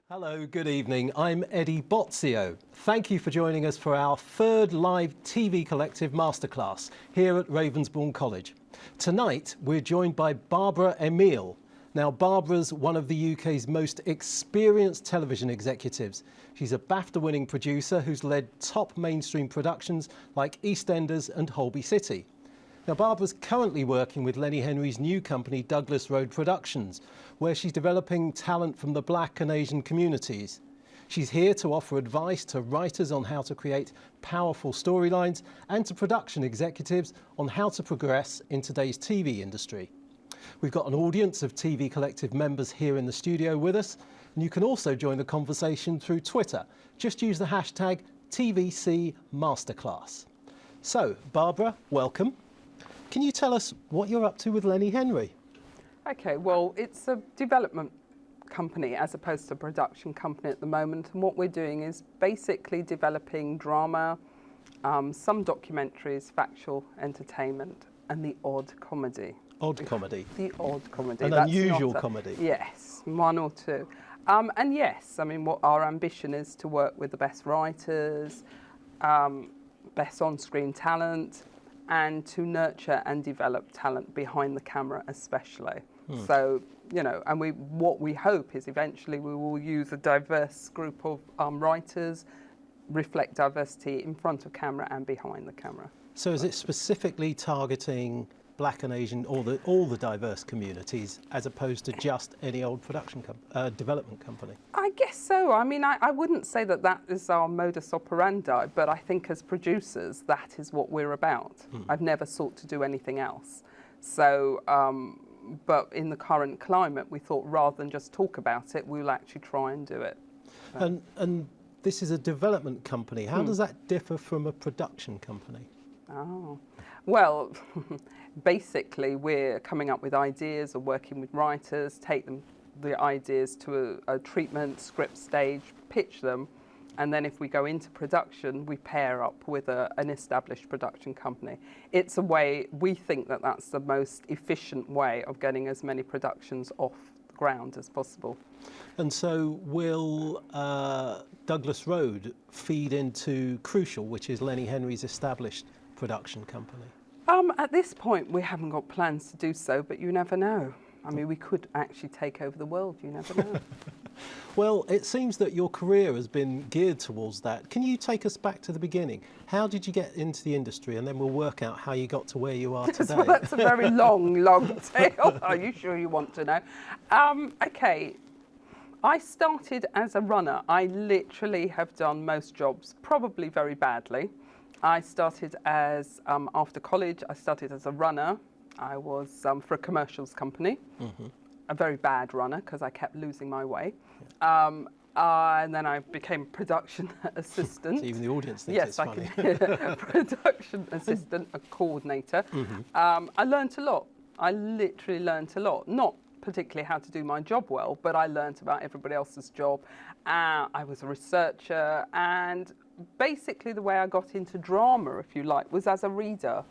Hello, good evening. I'm Eddie Bozio. Thank you for joining us for our third live TV collective masterclass here at Ravensbourne College. Tonight, we're joined by Barbara Emile. Now, Barbara's one of the UK's most experienced television executives. She's a BAFTA-winning producer who's led top mainstream productions like EastEnders and Holby City. Now, Barbara's currently working with Lenny Henry's new company, Douglas Road Productions, where she's developing talent from the Black and Asian communities. She's here to offer advice to writers on how to create powerful storylines and to production executives on how to progress in today's TV industry. We've got an audience of TV Collective members here in the studio with us, and you can also join the conversation through Twitter. Just use the hashtag TVCMasterclass. So, Barbara, welcome. Can you tell us what you're up to with Lenny Henry? Okay, well, it's a development company as opposed to a production company at the moment, and what we're doing is basically developing drama, some documentaries, factual entertainment, and the odd comedy. Odd comedy? The odd comedy. An unusual comedy? Yes, one or two. And yes, I mean, what our ambition is to work with the best writers, best on-screen talent, and to nurture and develop talent behind the camera especially. So, you know, and what we hope is eventually we will use a diverse group of writers, reflect diversity in front of camera and behind the camera. So is it specifically targeting Black and Asian, all the diverse communities, as opposed to just any old production development company? I guess so. I mean, I wouldn't say that is our modus operandi, but I think as producers, that is what we're about. I've never sought to do anything else. So, but in the current climate, we thought rather than just talk about it, we'll actually try and do it. And this is a development company. How does that differ from a production company? Oh, well, basically we're coming up with ideas or working with writers, take the ideas to a treatment, script stage, pitch them, and then if we go into production, we pair up with an established production company. It's a way, we think that that's the most efficient way of getting as many productions off the ground as possible. And so will Douglas Road feed into Crucial, which is Lenny Henry's established production company? At this point, we haven't got plans to do so, but you never know. I mean, we could actually take over the world, you never know. Well, it seems that your career has been geared towards that. Can you take us back to the beginning? How did you get into the industry? And then we'll work out how you got to where you are today. Well, that's a very long tale. Are you sure you want to know? Okay. I started as a runner. I literally have done most jobs probably very badly. I started as, after college, I started as a runner. I was for a commercials company, a very bad runner because I kept losing my way. And then I became production assistant. So even the audience thinks it's funny. Production assistant, a coordinator. I learnt a lot. I literally learnt a lot. Not particularly how to do my job well, but I learnt about everybody else's job. I was a researcher, and basically the way I got into drama, if you like, was as a reader,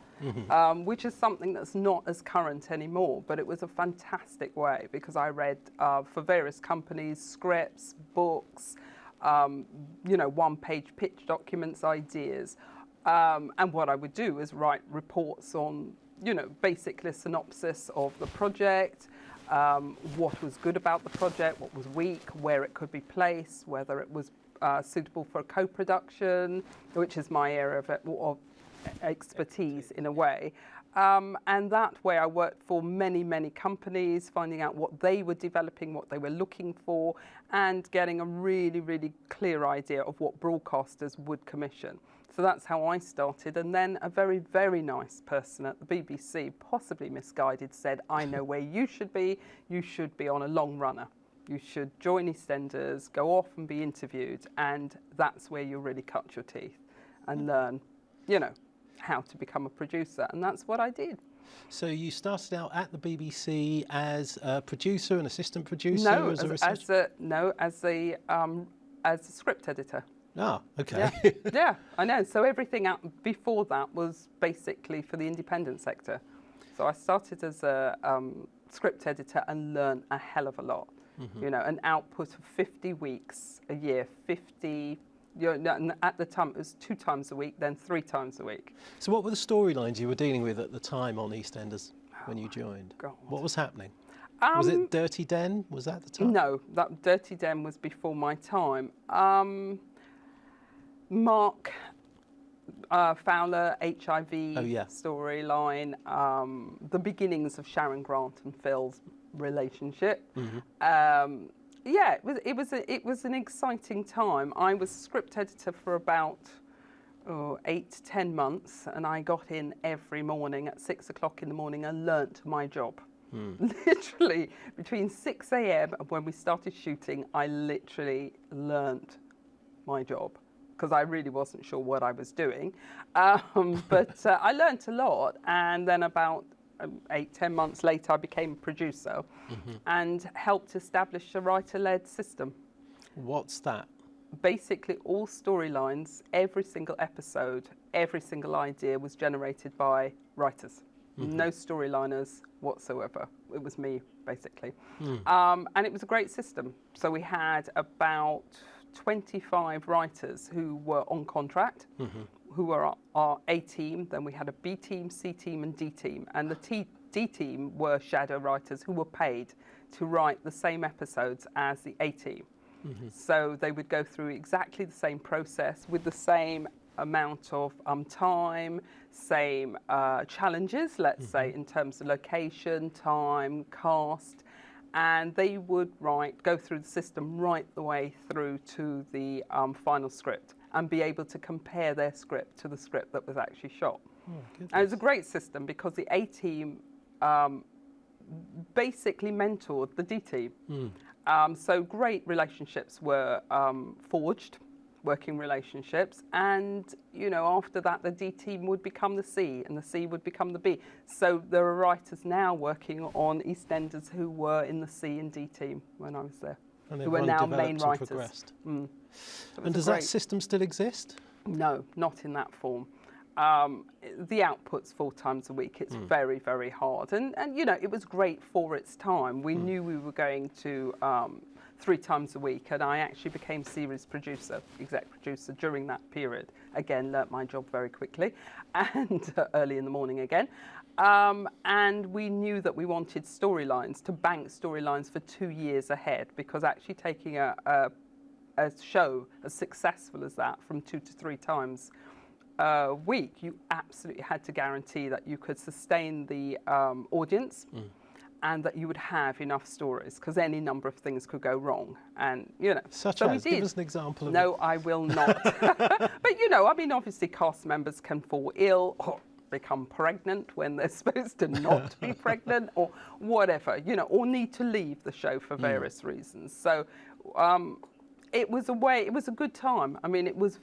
which is something that's not as current anymore, but it was a fantastic way because I read for various companies, scripts, books, you know, one-page pitch documents, ideas. And what I would do is write reports on, you know, basically a synopsis of the project, what was good about the project, what was weak, where it could be placed, whether it was suitable for a co-production, which is my area of expertise in a way. And that way I worked for many, many companies, finding out what they were developing, what they were looking for, and getting a really, really clear idea of what broadcasters would commission. So that's how I started. And then a very, very nice person at the BBC, possibly misguided, said, I know where you should be on a long runner. You should join EastEnders, go off and be interviewed, and that's where you really cut your teeth and learn, you know, how to become a producer. And that's what I did. So you started out at the BBC as a producer, an assistant producer, no, as a researcher? As a script editor. Ah, okay. Yeah, yeah, I know. So everything before that was basically for the independent sector. So I started as a script editor and learned a hell of a lot. You know, an output of 50 weeks a year, 50. You know, and at the time it was 2 times a week, then 3 times a week. So what were the storylines you were dealing with at the time on EastEnders when you joined? God. What was happening? Was it Dirty Den? Was that the time? No, that Dirty Den was before my time. Mark Fowler, HIV storyline, the beginnings of Sharon Grant and Phil's relationship. Yeah, it was an exciting time. I was script editor for about 8 to 10 months, and I got in every morning at 6 o'clock in the morning and learnt my job. Literally between 6 a.m. and when we started shooting, I literally learnt my job because I really wasn't sure what I was doing. But I learnt a lot, and then about 8-10 months later, I became a producer and helped establish a writer-led system. What's that? Basically, all storylines, every single episode, every single idea was generated by writers. No storyliners whatsoever. It was me, basically. And it was a great system. So we had about 25 writers who were on contract, who were our A team. Then we had a B team, C team, and D team. And the D team were shadow writers who were paid to write the same episodes as the A team. So they would go through exactly the same process with the same amount of time, same challenges, let's say, in terms of location, time, cast, and they would go through the system right the way through to the final script and be able to compare their script to the script that was actually shot. And it was a great system because the A team basically mentored the D team. So great relationships were forged, working relationships, and you know, after that the D team would become the C and the C would become the B. So there are writers now working on EastEnders who were in the C and D team when I was there, who are now main writers. And does that system still exist? No, not in that form. The output's 4 times a week. It's very, very hard. And you know, it was great for its time. We knew we were going to 3 times a week, and I actually became series producer, exec producer during that period. Again, learnt my job very quickly and early in the morning again. And we knew that we wanted storylines, to bank storylines for 2 years ahead, because actually taking a show as successful as that from 2 to 3 times a week, you absolutely had to guarantee that you could sustain the audience and that you would have enough stories, because any number of things could go wrong. And, you know, such so as, give us an example of No, I will not. But, you know, I mean, obviously cast members can fall ill or become pregnant when they're supposed to not be pregnant, or whatever, you know, or need to leave the show for various reasons. So it was a good time. I mean, it was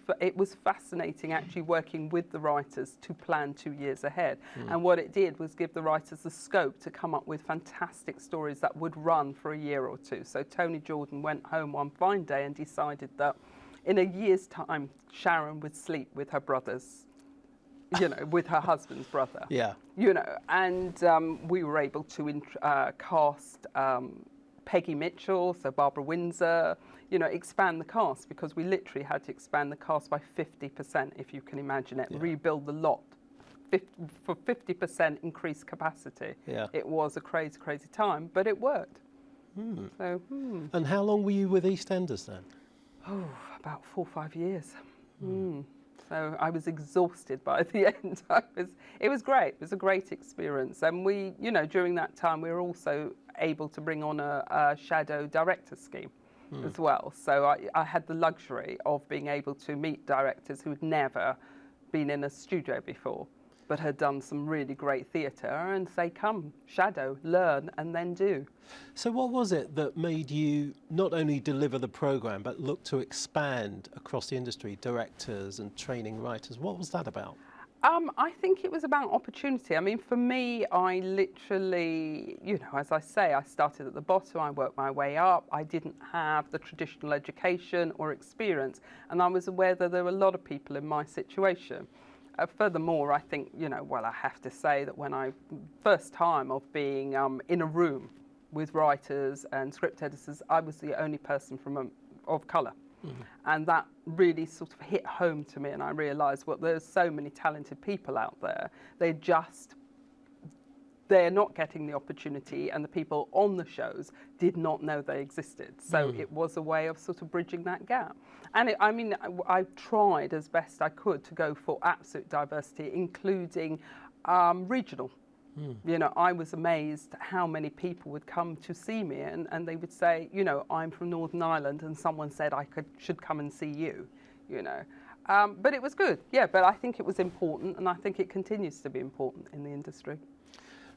fascinating actually working with the writers to plan 2 years ahead. And what it did was give the writers the scope to come up with fantastic stories that would run for a year or 2. So Tony Jordan went home one fine day and decided that in a year's time, Sharon would sleep with her brothers, you know, with her husband's brother. Yeah. You know, and we were able to cast Peggy Mitchell, so Barbara Windsor, you know, expand the cast, because we literally had to expand the cast by 50%, if you can imagine it, rebuild the lot for 50% increased capacity. Yeah. It was a crazy, crazy time, but it worked. So, And how long were you with EastEnders then? Oh, about 4 or 5 years. So I was exhausted by the end. It was great. It was a great experience. And we, you know, during that time, we were also able to bring on a shadow director scheme as well. So I had the luxury of being able to meet directors who had never been in a studio before, but had done some really great theatre, and say, come, shadow, learn, and then do. So what was it that made you not only deliver the programme, but look to expand across the industry, directors and training writers? What was that about? I think it was about opportunity. I mean, for me, I literally, you know, as I say, I started at the bottom, I worked my way up. I didn't have the traditional education or experience, and I was aware that there were a lot of people in my situation. Furthermore, I think, you know, well, I have to say that when first time of being in a room with writers and script editors, I was the only person of colour. And that really sort of hit home to me, and I realised, well, there's so many talented people out there. They're not getting the opportunity, and the people on the shows did not know they existed. So it was a way of sort of bridging that gap. And I tried as best I could to go for absolute diversity, including regional. You know, I was amazed how many people would come to see me, and they would say, you know, I'm from Northern Ireland, and someone said I should come and see you, you know. But it was good, yeah, but I think it was important, and I think it continues to be important in the industry.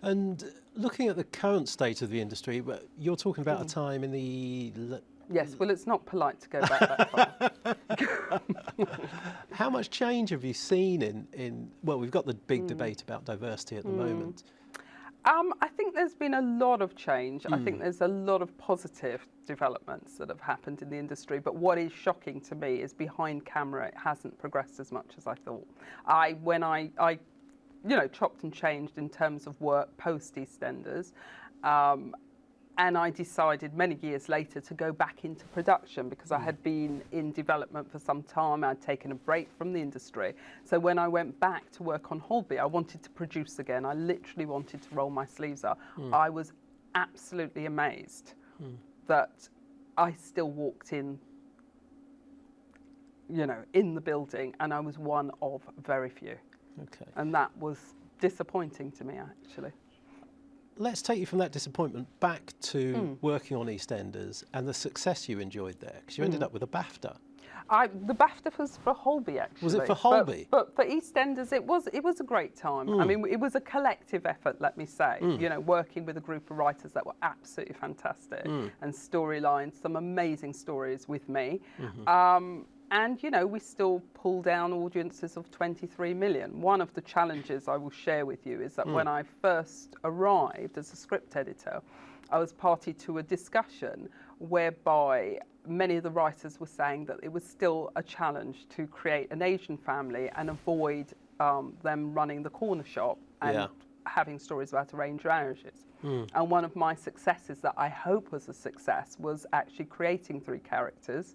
And looking at the current state of the industry, you're talking about a time in the... Yes, well, it's not polite to go back that far. How much change have you seen in well, we've got the big debate about diversity at the moment. I think there's been a lot of change. I think there's a lot of positive developments that have happened in the industry. But what is shocking to me is behind camera, it hasn't progressed as much as I thought. When I you know, chopped and changed in terms of work post EastEnders. And I decided many years later to go back into production because I had been in development for some time. I'd taken a break from the industry. So when I went back to work on Holby, I wanted to produce again. I literally wanted to roll my sleeves up. I was absolutely amazed that I still walked in, you know, in the building, and I was one of very few. Okay. And that was disappointing to me, actually. Let's take you from that disappointment back to working on EastEnders and the success you enjoyed there, because you ended up with a BAFTA. The BAFTA was for Holby, actually. Was it for Holby? But for EastEnders, it was a great time. I mean, it was a collective effort, let me say. You know, working with a group of writers that were absolutely fantastic, and storylines, some amazing stories with me. And, you know, we still pull down audiences of 23 million. One of the challenges I will share with you is that when I first arrived as a script editor, I was party to a discussion whereby many of the writers were saying that it was still a challenge to create an Asian family and avoid them running the corner shop and having stories about arranged marriages. And one of my successes that I hope was a success was actually creating 3 characters,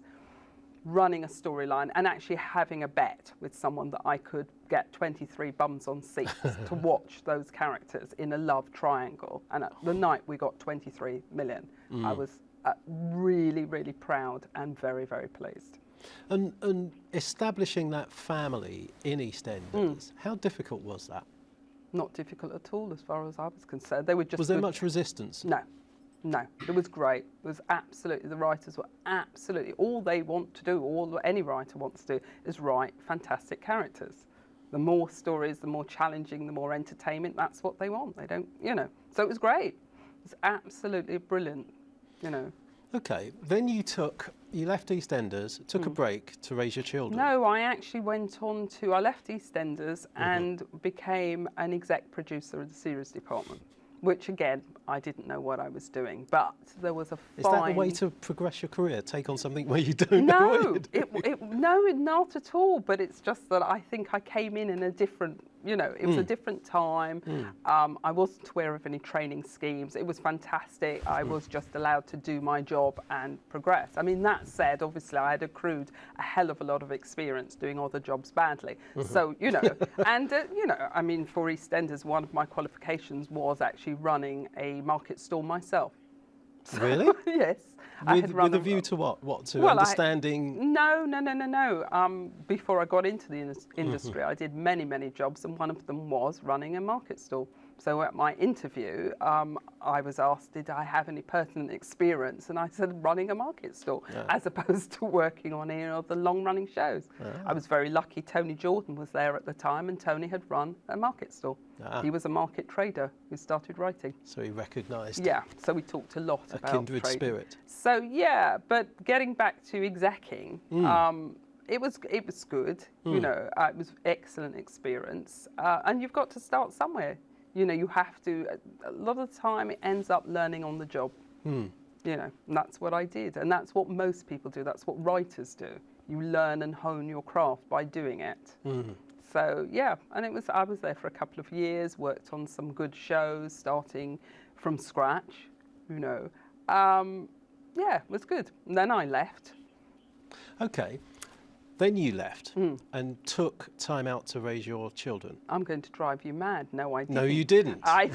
running a storyline, and actually having a bet with someone that I could get 23 bums on seats to watch those characters in a love triangle. And at the night we got 23 million. I was really, really proud and very, very pleased. And establishing that family in EastEnders, how difficult was that? Not difficult at all, as far as I was concerned. They were just... Was there much resistance? No, it was great. It was absolutely, the writers were absolutely, all they want to do, all any writer wants to do is write fantastic characters. The more stories, the more challenging, the more entertainment, that's what they want. They don't, you know. So it was great. It was absolutely brilliant, you know. Okay, then you left EastEnders, took a break to raise your children. No, I actually went on to, I left EastEnders and became an exec producer of the series department. Which again, I didn't know what I was doing, but there was a fine... Is that the way to progress your career? Take on something where you don't know what you're doing? No, not at all. But it's just that I think I came in a different, you know, it was a different time. I wasn't aware of any training schemes. It was fantastic. I was just allowed to do my job and progress. I mean, that said, obviously I had accrued a hell of a lot of experience doing other jobs badly. So, you know, and, you know, I mean, for EastEnders, one of my qualifications was actually running a market stall myself. So, really? Yes. With a view to what? What, to understanding? No. Before I got into the industry, I did many, many jobs, and one of them was running a market stall. So at my interview, I was asked, did I have any pertinent experience? And I said, running a market stall, as opposed to working on any of the long-running shows. I was very lucky. Tony Jordan was there at the time, and Tony had run a market stall. He was a market trader who started writing. So he recognised. Yeah, so we talked a lot about kindred trading. Spirit. So yeah, but getting back to execing, it was good. You know, it was excellent experience, and you've got to start somewhere. You know, you have to. A lot of the time, it ends up learning on the job. You know, and that's what I did, and that's what most people do. That's what writers do. You learn and hone your craft by doing it. So yeah, and I was there for a couple of years. Worked on some good shows, starting from scratch. you know. Yeah, it was good. And then I left. Okay. Then you left and took time out to raise your children. I'm going to drive you mad. No, I didn't. No, you didn't. I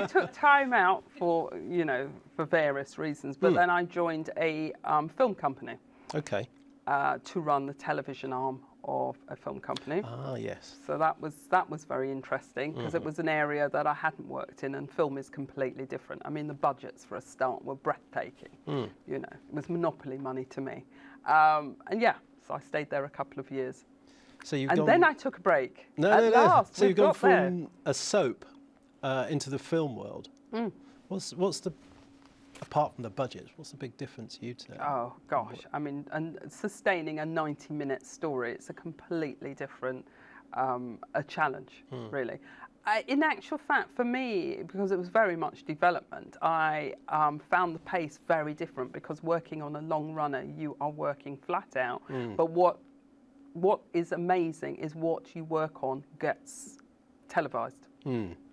took time out for, you know, for various reasons, but then I joined a film company. Okay. To run the television arm of a film company. Ah, yes. So that was very interesting because it was an area that I hadn't worked in, and film is completely different. I mean, the budgets for a start were breathtaking. You know, it was monopoly money to me. And yeah, so I stayed there a couple of years. So you've and gone... then I took a break. No, At last, So you've gone from there. a soap into the film world. What's the, apart from the budget, what's the big difference you'd say? Oh gosh, I mean, and sustaining a 90-minute story, it's a completely different a challenge, really. In actual fact, for me, because it was very much development, I found the pace very different because working on a long runner, you are working flat out. But what is amazing is what you work on gets televised.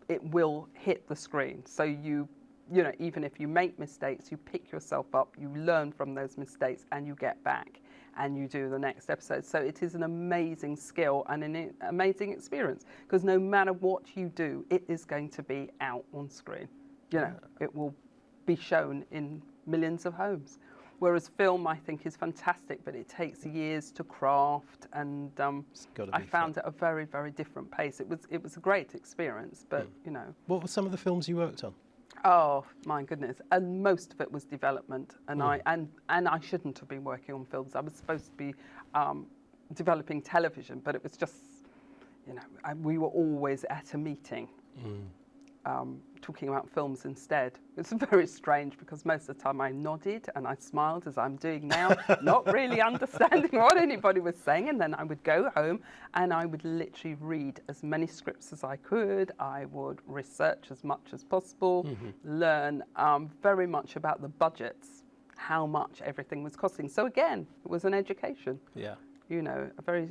It will hit the screen. So you know, even if you make mistakes, you pick yourself up, you learn from those mistakes, and you get back and you do the next episode. So it is an amazing skill and an amazing experience because no matter what you do, it is going to be out on screen. You know, it will be shown in millions of homes. Whereas film, I think, is fantastic, but it takes years to craft, and I found it a very, very different pace. It was a great experience, but you know. What were some of the films you worked on? Oh my goodness! And most of it was development, and I shouldn't have been working on films. I was supposed to be developing television, but it was just, you know, we were always at a meeting talking about films instead. It's very strange because most of the time I nodded and I smiled as I'm doing now, not really understanding what anybody was saying. And then I would go home and I would literally read as many scripts as I could. I would research as much as possible, learn very much about the budgets, how much everything was costing. So again, it was an education. Yeah. You know, a very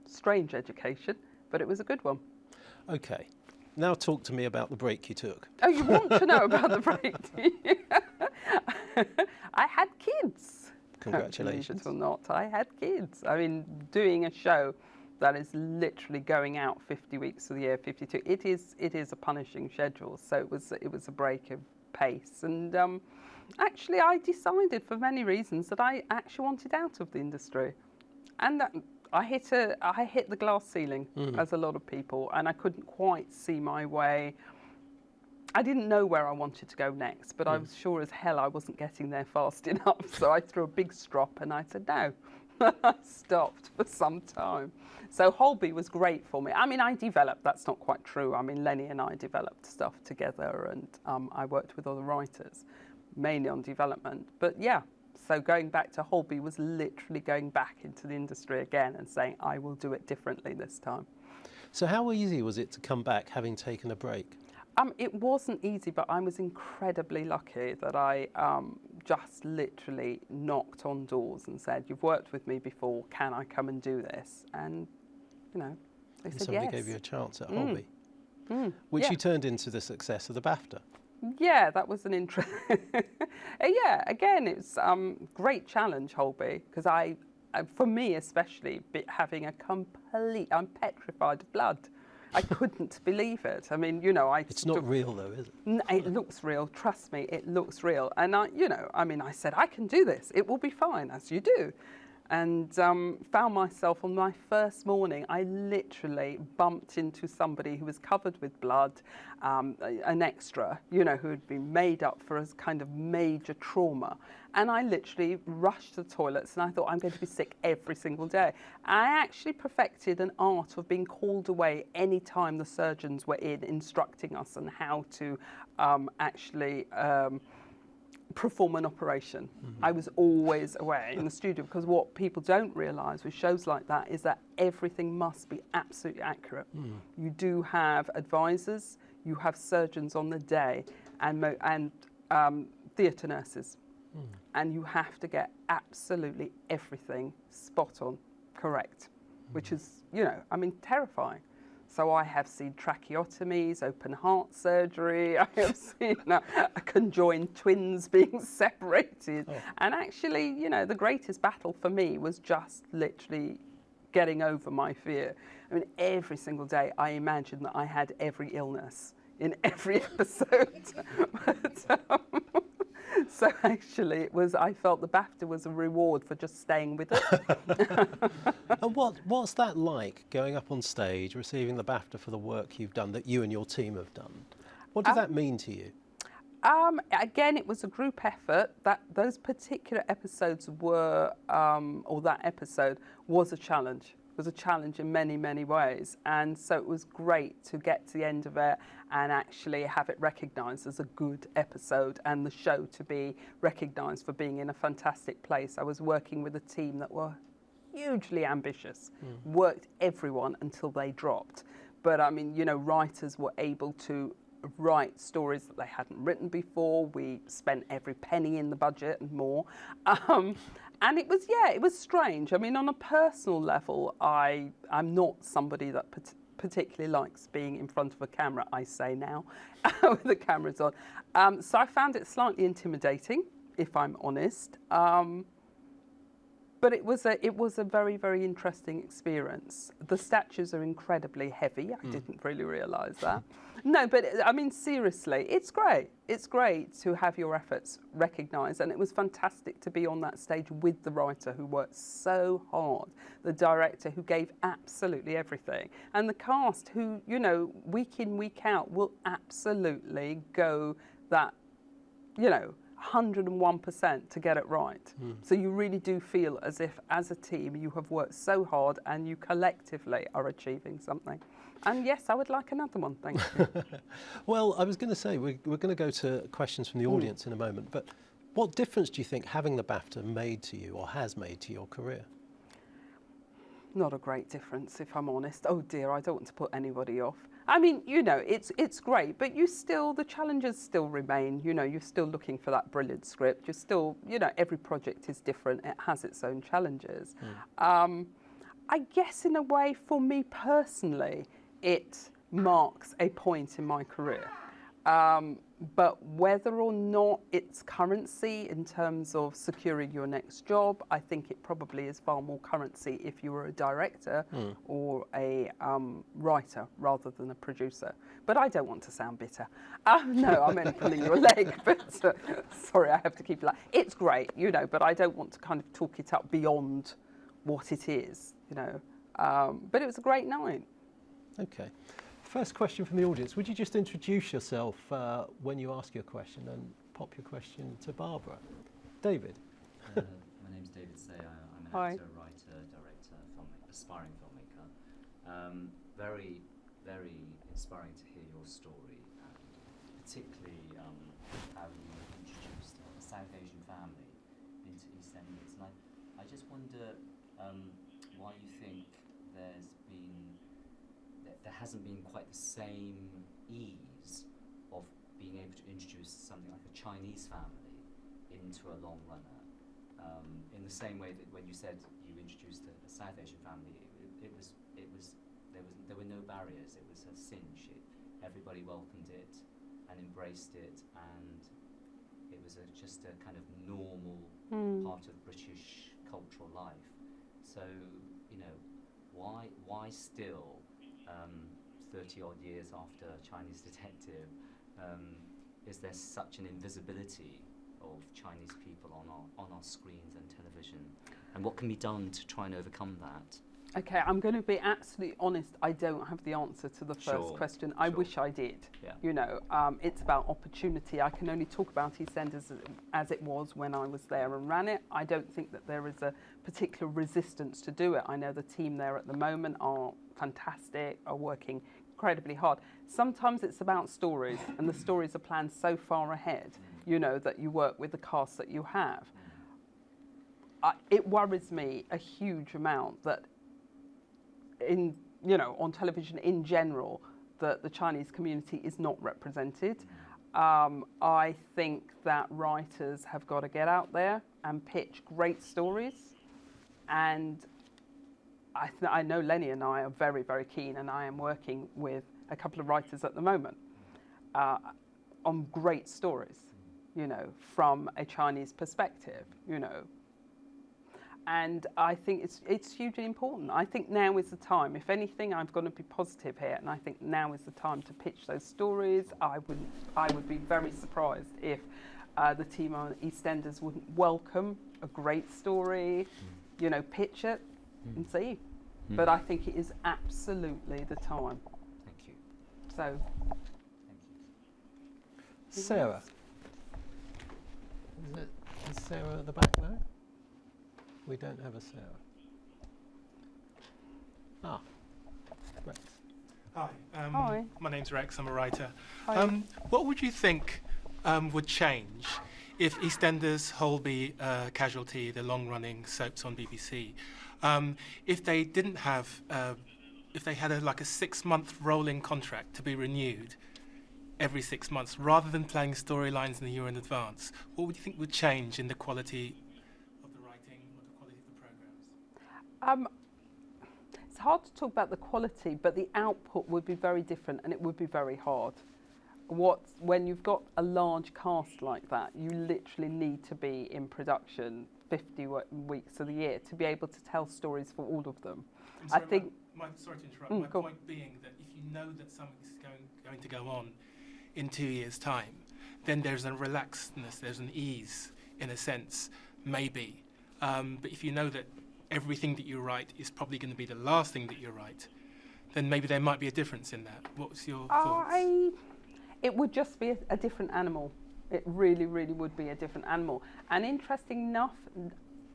strange education, but it was a good one. Okay. Now talk to me about the break you took. Oh, you want to know about the break, do you? I had kids. Congratulations. Believe it or not, I had kids. I mean, doing a show that is literally going out 50 weeks of the year, 52, it is a punishing schedule. So it was a break of pace. And actually, I decided for many reasons that I actually wanted out of the industry. And that, I hit the glass ceiling, as a lot of people, and I couldn't quite see my way. I didn't know where I wanted to go next, but I was sure as hell I wasn't getting there fast enough. So I threw a big strop and I said no. I stopped for some time. So Holby was great for me. I mean, I developed, that's not quite true. I mean, Lenny and I developed stuff together, and I worked with other writers, mainly on development. But yeah. So going back to Holby was literally going back into the industry again and saying, I will do it differently this time. So how easy was it to come back having taken a break? It wasn't easy, but I was incredibly lucky that I just literally knocked on doors and said, you've worked with me before, can I come and do this? And, you know, they said somebody yes. gave you a chance at Holby, which you turned into the success of the BAFTA. Yeah, that was an interesting. Yeah, again, it's great challenge, Holby, because for me especially, having a I'm petrified of blood. I couldn't believe it. I mean, you know, It's not real though, is it? It looks real. Trust me, it looks real. And you know, I mean, I said I can do this. It will be fine, as you do. And found myself on my first morning, I literally bumped into somebody who was covered with blood, an extra, you know, who had been made up for a kind of major trauma. And I literally rushed to the toilets and I thought, I'm going to be sick every single day. I actually perfected an art of being called away any time the surgeons were in, instructing us on how to actually perform an operation. I was always away in the studio, because what people don't realise with shows like that is that everything must be absolutely accurate. You do have advisors, you have surgeons on the day, and theatre nurses, and you have to get absolutely everything spot on, correct, which is, you know, I mean, terrifying. So I have seen tracheotomies, open heart surgery. I have seen conjoined twins being separated. Oh. And actually, you know, the greatest battle for me was just literally getting over my fear. I mean, every single day I imagined that I had every illness in every episode. So actually, I felt the BAFTA was a reward for just staying with it. And what's that like, going up on stage, receiving the BAFTA for the work you've done, that you and your team have done? What does that mean to you? Again, it was a group effort. Those particular episodes were, or that episode was a challenge. It was a challenge in many, many ways. And so it was great to get to the end of it and actually have it recognised as a good episode, and the show to be recognised for being in a fantastic place. I was working with a team that were hugely ambitious, worked everyone until they dropped. But I mean, you know, writers were able to write stories that they hadn't written before. We spent every penny in the budget and more. And it was strange. I mean, on a personal level, I'm not somebody that particularly likes being in front of a camera, I say now, with the cameras on. So I found it slightly intimidating, if I'm honest. But it was a very, very interesting experience. The statues are incredibly heavy. I didn't really realise that. No, but I mean, seriously, it's great. It's great to have your efforts recognised, and it was fantastic to be on that stage with the writer who worked so hard, the director who gave absolutely everything, and the cast who, you know, week in, week out will absolutely go that, you know, 101% to get it right. So you really do feel as if, as a team, you have worked so hard and you collectively are achieving something. And yes, I would like another one, thank you. Well, I was going to say, we're going to go to questions from the audience in a moment, but what difference do you think having the BAFTA made to you, or has made to your career? Not a great difference, if I'm honest. Oh dear, I don't want to put anybody off. I mean, you know, it's great, but the challenges still remain. You know, you're still looking for that brilliant script. You're still, you know, every project is different. It has its own challenges. I guess in a way, for me personally, it marks a point in my career. But whether or not it's currency in terms of securing your next job, I think it probably is far more currency if you were a director or a writer rather than a producer. But I don't want to sound bitter. No, I'm only pulling your leg, but sorry, I have to keep it like, it's great, you know, but I don't want to kind of talk it up beyond what it is, you know. But it was a great night. Okay. First question from the audience. Would you just introduce yourself when you ask your question, and pop your question to Barbara? David. My name's David Say. I'm an actor, writer, director, aspiring filmmaker. Very, very inspiring to hear your story, and particularly how you introduced a South Asian family into EastEnders. And I just wonder why you think there hasn't been quite the same ease of being able to introduce something like a Chinese family into a long runner. In the same way that when you said you introduced a South Asian family, there were no barriers. It was a cinch. Everybody welcomed it and embraced it, and it was just a kind of normal part of British cultural life. So, you know, why still, 30 odd years after Chinese Detective, is there such an invisibility of Chinese people on our screens and television? And what can be done to try and overcome that? Okay, I'm going to be absolutely honest. I don't have the answer to the first question. I wish I did. Yeah. You know, it's about opportunity. I can only talk about EastEnders as it was when I was there and ran it. I don't think that there is a particular resistance to do it. I know the team there at the moment are fantastic, are working incredibly hard. Sometimes it's about stories, and the stories are planned so far ahead, you know, that you work with the cast that you have. It worries me a huge amount that on television in general, that the Chinese community is not represented. I think that writers have got to get out there and pitch great stories, and I know Lenny and I are very, very keen, and I am working with a couple of writers at the moment on great stories, you know, from a Chinese perspective, you know. And I think it's hugely important. I think now is the time. If anything, I'm going to be positive here, and I think now is the time to pitch those stories. I would be very surprised if the team on EastEnders wouldn't welcome a great story, you know, pitch it and see. But I think it is absolutely the time. Thank you. So, Thank you. Sarah. Is Sarah at the back there? We don't have a Sarah. Rex. Hi. Hi. My name's Rex. I'm a writer. Hi. What would you think would change if EastEnders, Holby, Casualty, the long-running soaps on BBC, if they didn't have, if they had like a 6-month rolling contract to be renewed every 6 months, rather than playing storylines in a year in advance? What would you think would change in the quality of the writing or the quality of the programmes? It's hard to talk about the quality, but the output would be very different, and it would be very hard. When you've got a large cast like that, you literally need to be in production 50 weeks of the year to be able to tell stories for all of them. Sorry, I think. sorry to interrupt. My go point being that if you know that something's going to go on in 2 years' time, then there's a relaxedness, there's an ease, in a sense, maybe. But if you know that everything that you write is probably going to be the last thing that you write, then maybe there might be a difference in that. What's your thoughts? It would just be a different animal. It really, really would be a different animal. And interesting enough,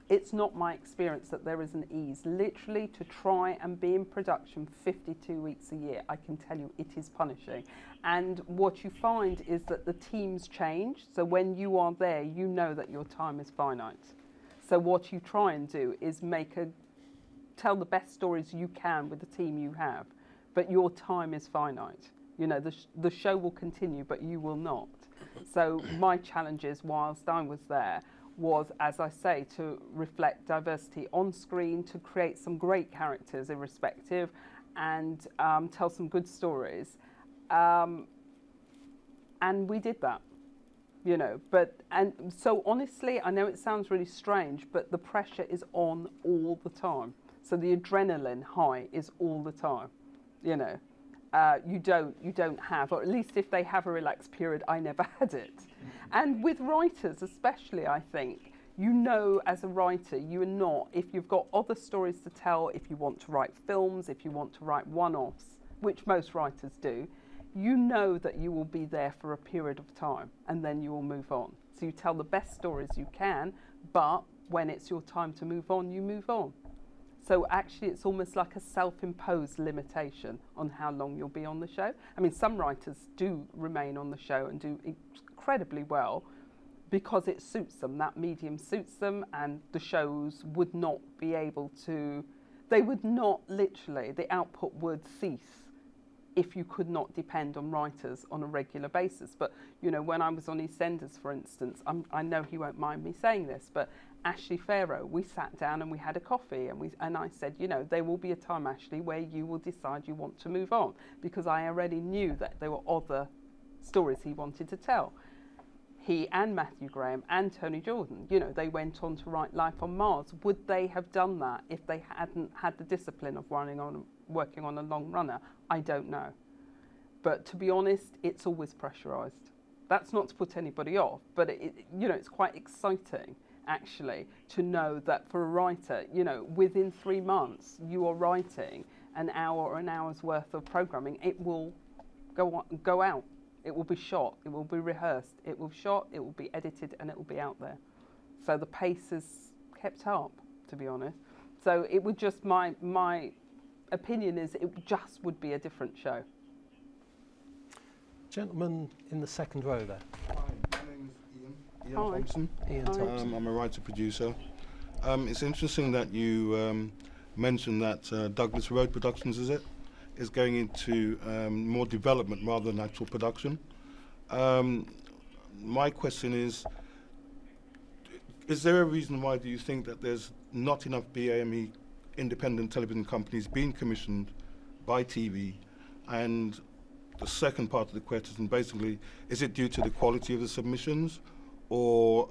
it's not my experience that there is an ease. Literally, to try and be in production 52 weeks a year, I can tell you it is punishing. And what you find is that the teams change. So when you are there, you know that your time is finite. So what you try and do is tell the best stories you can with the team you have, but your time is finite. You know, the show will continue, but you will not. So my challenges whilst I was there was, as I say, to reflect diversity on screen, to create some great characters irrespective, and tell some good stories. And we did that, you know. And so honestly, I know it sounds really strange, but the pressure is on all the time. So the adrenaline high is all the time, you know. You don't have, or at least if they have a relaxed period, I never had it. And with writers especially, I think, you know, as a writer, you are not, if you've got other stories to tell, if you want to write films, if you want to write one-offs, which most writers do, you know that you will be there for a period of time and then you will move on. So you tell the best stories you can, but when it's your time to move on, you move on. So actually, it's almost like a self-imposed limitation on how long you'll be on the show. I mean, some writers do remain on the show and do incredibly well because it suits them, that medium suits them, and the shows would not be able to, they would not literally, the output would cease if you could not depend on writers on a regular basis. But, you know, when I was on EastEnders, for instance, I know he won't mind me saying this, but Ashley Farrow, we sat down and we had a coffee, and I said, you know, there will be a time, Ashley, where you will decide you want to move on, because I already knew that there were other stories he wanted to tell. He and Matthew Graham and Tony Jordan, you know, they went on to write Life on Mars. Would they have done that if they hadn't had the discipline of working on a long runner? I don't know. But to be honest, it's always pressurised. That's not to put anybody off, but you know, it's quite exciting actually to know that for a writer, you know, within 3 months you are writing an hour or an hour's worth of programming. It will go out. It will be shot, it will be rehearsed, it will be shot, it will be edited, and it will be out there. So the pace is kept up, to be honest. So it would just, my opinion is it just would be a different show. Gentleman in the second row there. Hi, my name's Ian Hi. Thompson. Ian Thompson. I'm a writer-producer. It's interesting that you mentioned that Douglas Road Productions, is going into more development rather than actual production. My question is there a reason why do you think that there's not enough BAME independent television companies being commissioned by TV? And the second part of the question, basically, is it due to the quality of the submissions, or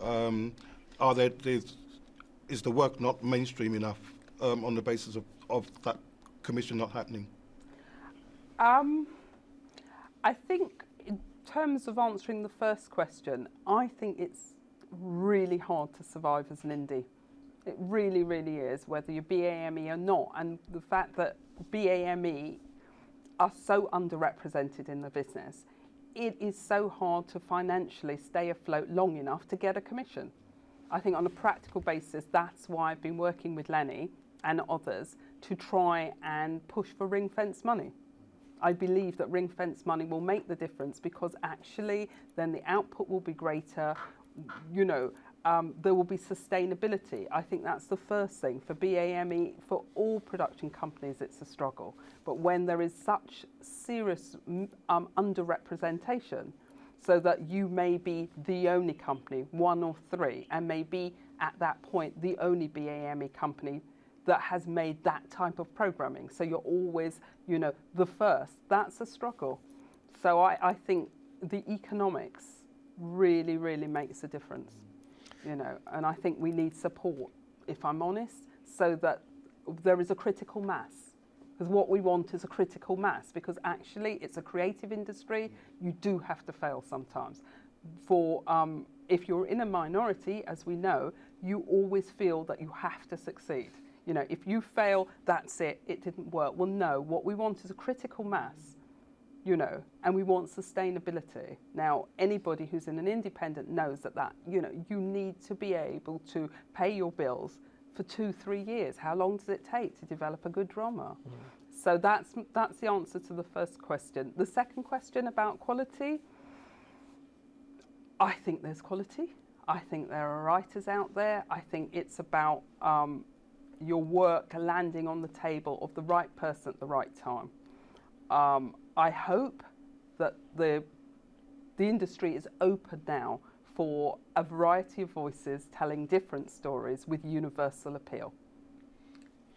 is the work not mainstream enough on the basis of that commission not happening? I think in terms of answering the first question, I think it's really hard to survive as an indie. It really, really is, whether you're BAME or not. And the fact that BAME are so underrepresented in the business, it is so hard to financially stay afloat long enough to get a commission. I think on a practical basis, that's why I've been working with Lenny and others to try and push for ring-fence money. I believe that ring-fence money will make the difference, because actually then the output will be greater, there will be sustainability. I think that's the first thing. For BAME, for all production companies, it's a struggle. But when there is such serious underrepresentation, so that you may be the only company, one or three, and maybe at that point the only BAME company that has made that type of programming. So you're always, the first. That's a struggle. So I think the economics really, really makes a difference. And I think we need support, if I'm honest, so that there is a critical mass. Because what we want is a critical mass, because actually it's a creative industry. You do have to fail sometimes. If you're in a minority, as we know, you always feel that you have to succeed. If you fail, that's it, it didn't work. Well, no, what we want is a critical mass, and we want sustainability. Now, anybody who's in an independent knows that you need to be able to pay your bills for 2-3 years. How long does it take to develop a good drama? So that's the answer to the first question. The second question about quality, I think there's quality. I think there are writers out there. I think it's about your work landing on the table of the right person at the right time. I hope that the industry is open now for a variety of voices telling different stories with universal appeal.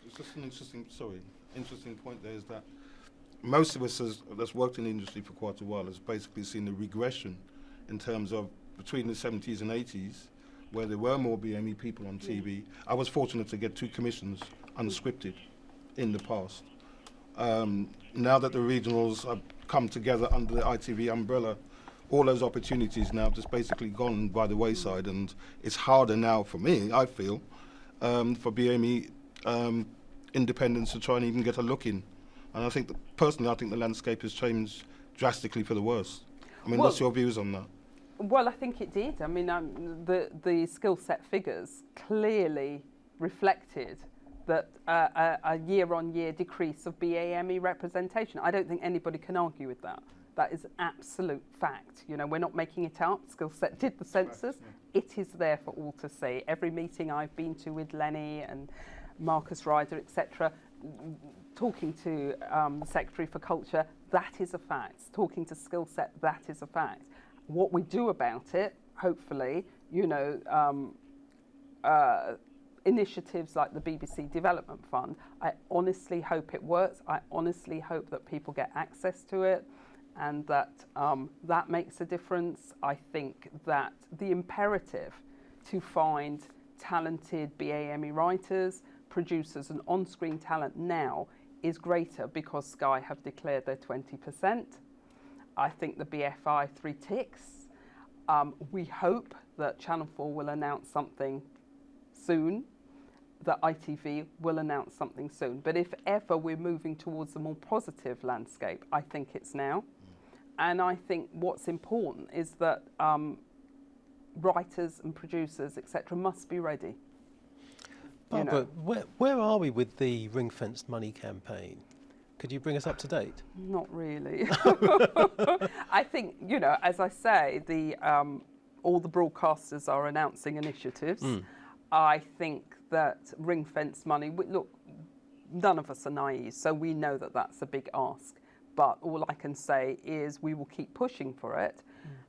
It's just an interesting point there, is that most of us that's worked in the industry for quite a while has basically seen a regression in terms of between the 70s and 80s, where there were more BME people on TV. I was fortunate to get 2 commissions unscripted in the past. Now that the regionals have come together under the ITV umbrella, all those opportunities now have just basically gone by the wayside, and it's harder now for me, I feel, for BME independents to try and even get a look in. And I think personally, I think the landscape has changed drastically for the worse. I mean, what's your views on that? Well, I think it did. I mean, the skill set figures clearly reflected that a year-on-year decrease of BAME representation. I don't think anybody can argue with that. That is absolute fact. We're not making it up. Skillset did the census. It is there for all to see. Every meeting I've been to with Lenny and Marcus Ryder, etc., talking to the Secretary for Culture, that is a fact. Talking to Skillset, that is a fact. What we do about it, hopefully, initiatives like the BBC Development Fund, I honestly hope it works. I honestly hope that people get access to it, and that that makes a difference. I think that the imperative to find talented BAME writers, producers and on-screen talent now is greater because Sky have declared their 20%. I think the BFI 3 ticks. We hope that Channel 4 will announce something soon, that ITV will announce something soon. But if ever we're moving towards a more positive landscape, I think it's now. And I think what's important is that writers and producers, etc., must be ready. Barbara, where are we with the ring-fenced money campaign? Could you bring us up to date? Not really. I think, as I say, all the broadcasters are announcing initiatives. I think that ring-fence money, look, none of us are naive, so we know that that's a big ask. But all I can say is we will keep pushing for it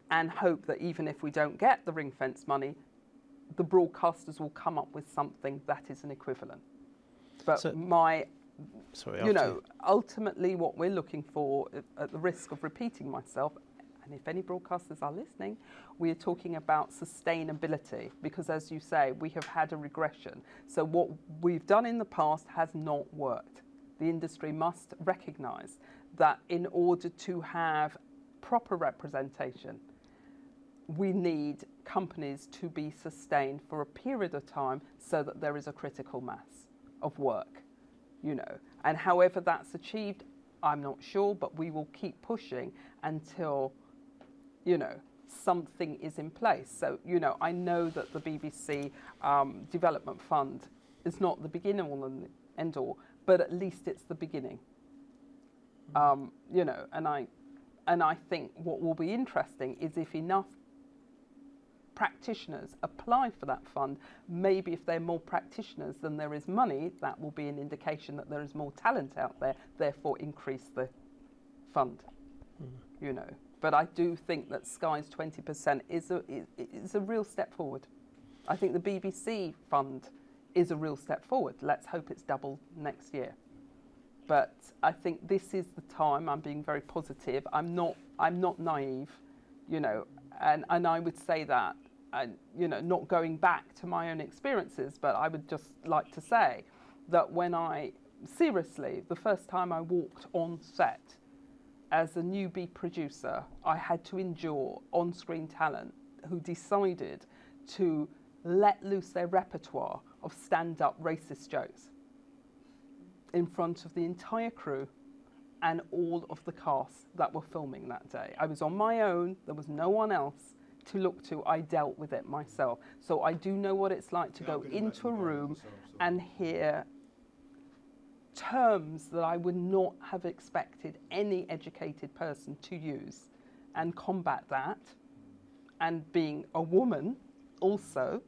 and hope that even if we don't get the ring-fence money, the broadcasters will come up with something that is an equivalent. But So- my, Sorry, you after know, ultimately what we're looking for, at the risk of repeating myself, and if any broadcasters are listening, we are talking about sustainability, because as you say, we have had a regression. So what we've done in the past has not worked. The industry must recognise that in order to have proper representation, we need companies to be sustained for a period of time so that there is a critical mass of work, you know. And however that's achieved, I'm not sure, but we will keep pushing until, you know, something is in place. So, you know, I know that the BBC Development Fund is not the beginning all and end all, but at least it's the beginning. You know, and I think what will be interesting is if enough practitioners apply for that fund, maybe if there are more practitioners than there is money, that will be an indication that there is more talent out there, therefore increase the fund, you know. But I do think that Sky's 20% is a real step forward. I think the BBC fund is a real step forward. Let's hope it's double next year. But I think this is the time. I'm being very positive. I'm not naive, you know, and I would say that, and you know, not going back to my own experiences, but I would just like to say that when seriously, the first time I walked on set as a newbie producer, I had to endure on-screen talent who decided to let loose their repertoire of stand-up racist jokes in front of the entire crew and all of the cast that were filming that day. I was on my own, there was no one else to look to. I dealt with it myself. So I do know what it's like to go into a room and hear terms that I would not have expected any educated person to use and combat that. And being a woman also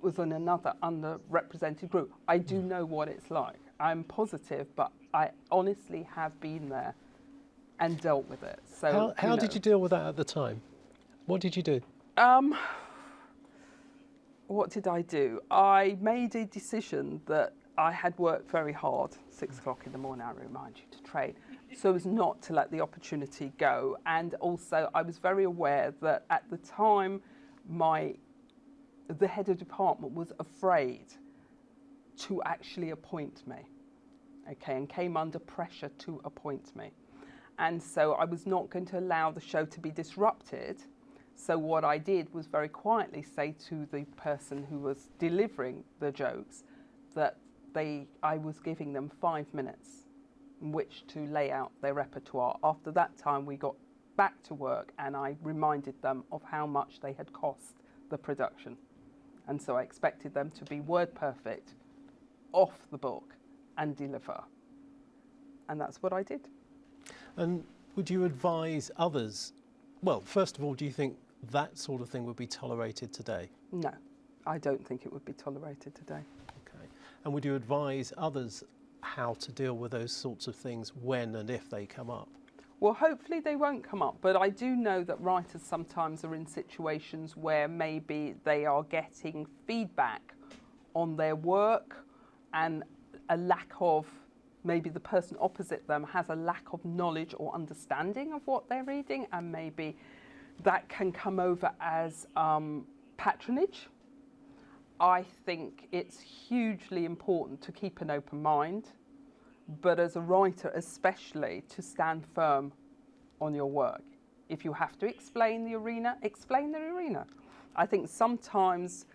was in another underrepresented group. I do know what it's like. I'm positive, but I honestly have been there and dealt with it. So how did you deal with that at the time? What did you do? What did I do? I made a decision that I had worked very hard, 6 o'clock in the morning, I remind you, to train, so as not to let the opportunity go. And also, I was very aware that at the time, the head of department was afraid to actually appoint me, okay, and came under pressure to appoint me. And so I was not going to allow the show to be disrupted. So what I did was very quietly say to the person who was delivering the jokes that I was giving them 5 minutes in which to lay out their repertoire. After that time, we got back to work and I reminded them of how much they had cost the production. And so I expected them to be word perfect, off the book, and deliver. And that's what I did. And would you advise others? Well, first of all, do you think that sort of thing would be tolerated today? No, I don't think it would be tolerated today. Okay. And would you advise others how to deal with those sorts of things when and if they come up? Well, hopefully they won't come up, but I do know that writers sometimes are in situations where maybe they are getting feedback on their work and a lack of, maybe the person opposite them has a lack of knowledge or understanding of what they're reading, and maybe that can come over as patronage. I think it's hugely important to keep an open mind, but as a writer especially, to stand firm on your work. If you have to explain the arena, explain the arena. I think sometimes,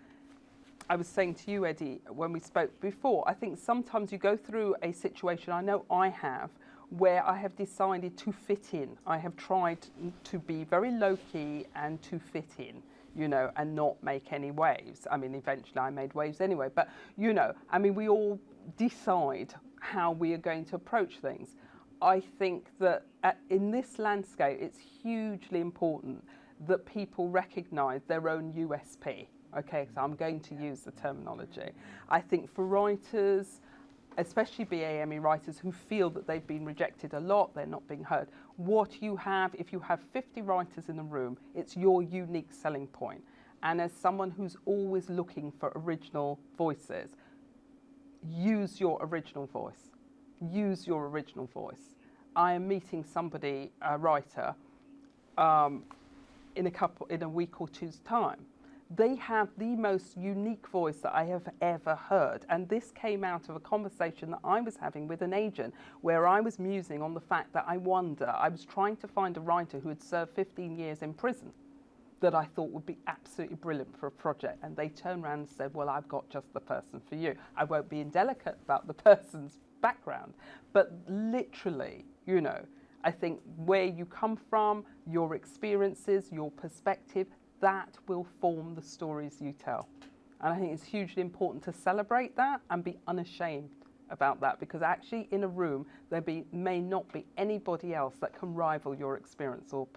I was saying to you, Eddie, when we spoke before, I think sometimes you go through a situation, I know I have, where I have decided to fit in. I have tried to be very low-key and to fit in, you know, and not make any waves. I mean, eventually I made waves anyway, but, you know, I mean, we all decide how we are going to approach things. I think that in this landscape, it's hugely important that people recognise their own USP. Okay, so I'm going to use the terminology. I think for writers, especially BAME writers who feel that they've been rejected a lot, they're not being heard, what you have, if you have 50 writers in a room, it's your unique selling point. And as someone who's always looking for original voices, use your original voice. Use your original voice. I am meeting somebody, a writer, in a week or two's time. They have the most unique voice that I have ever heard. And this came out of a conversation that I was having with an agent where I was musing on the fact that I was trying to find a writer who had served 15 years in prison that I thought would be absolutely brilliant for a project. And they turned around and said, well, I've got just the person for you. I won't be indelicate about the person's background, but literally, you know, I think where you come from, your experiences, your perspective, that will form the stories you tell. And I think it's hugely important to celebrate that and be unashamed about that, because actually in a room there may not be anybody else that can rival your experience or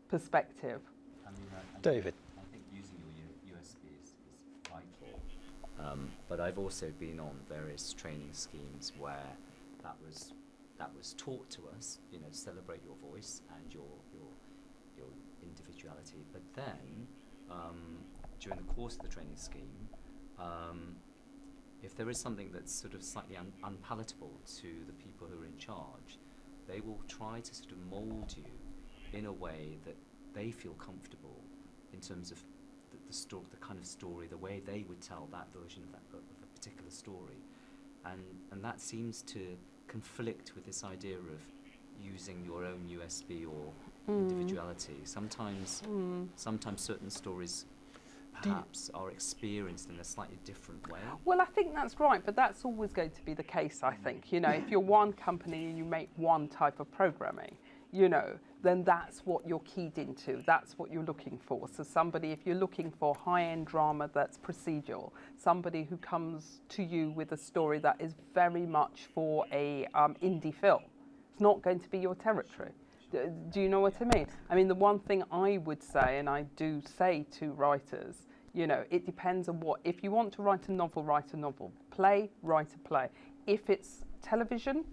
perspective. I mean, David. I think using your USP is vital. But I've also been on various training schemes where that was taught to us. You know, celebrate your voice and your individuality. But then, during the course of the training scheme, if there is something that's sort of slightly unpalatable to the people who are in charge, they will try to sort of mould you in a way that they feel comfortable in terms of the kind of story, the way they would tell that version of a particular story, and that seems to conflict with this idea of using your own USP or individuality. Sometimes certain stories perhaps are experienced in a slightly different way. Well, I think that's right, but that's always going to be the case, I think. You know, if you're one company and you make one type of programming, you know, then that's what you're keyed into. That's what you're looking for. So somebody, if you're looking for high-end drama that's procedural, somebody who comes to you with a story that is very much for a indie film, it's not going to be your territory. Do you know what I mean? I mean, the one thing I would say, and I do say to writers, you know, it depends on what. If you want to write a novel, write a novel. Play, write a play. If it's television,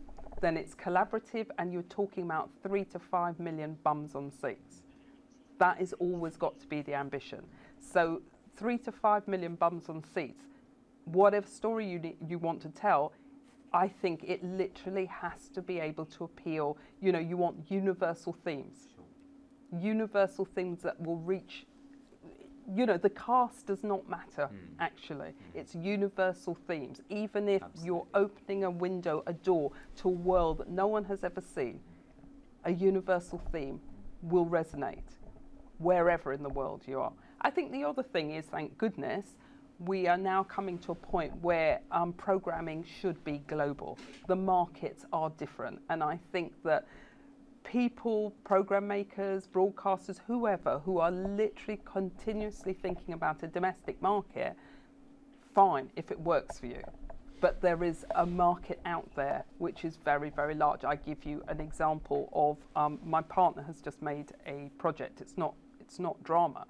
then it's collaborative, and you're talking about 3 to 5 million bums on seats. That is always got to be the ambition. So 3 to 5 million bums on seats, whatever story you want to tell, I think it literally has to be able to appeal. You know, you want universal themes. Sure. Universal themes that will reach, you know, the cast does not matter, actually. It's universal themes. Even if you're opening a window, a door to a world that no one has ever seen, a universal theme will resonate wherever in the world you are. I think the other thing is, thank goodness, we are now coming to a point where programming should be global. The markets are different, and I think that people, program makers, broadcasters, whoever, who are literally continuously thinking about a domestic market, fine if it works for you. But there is a market out there which is very, very large. I give you an example of my partner has just made a project. It's not drama.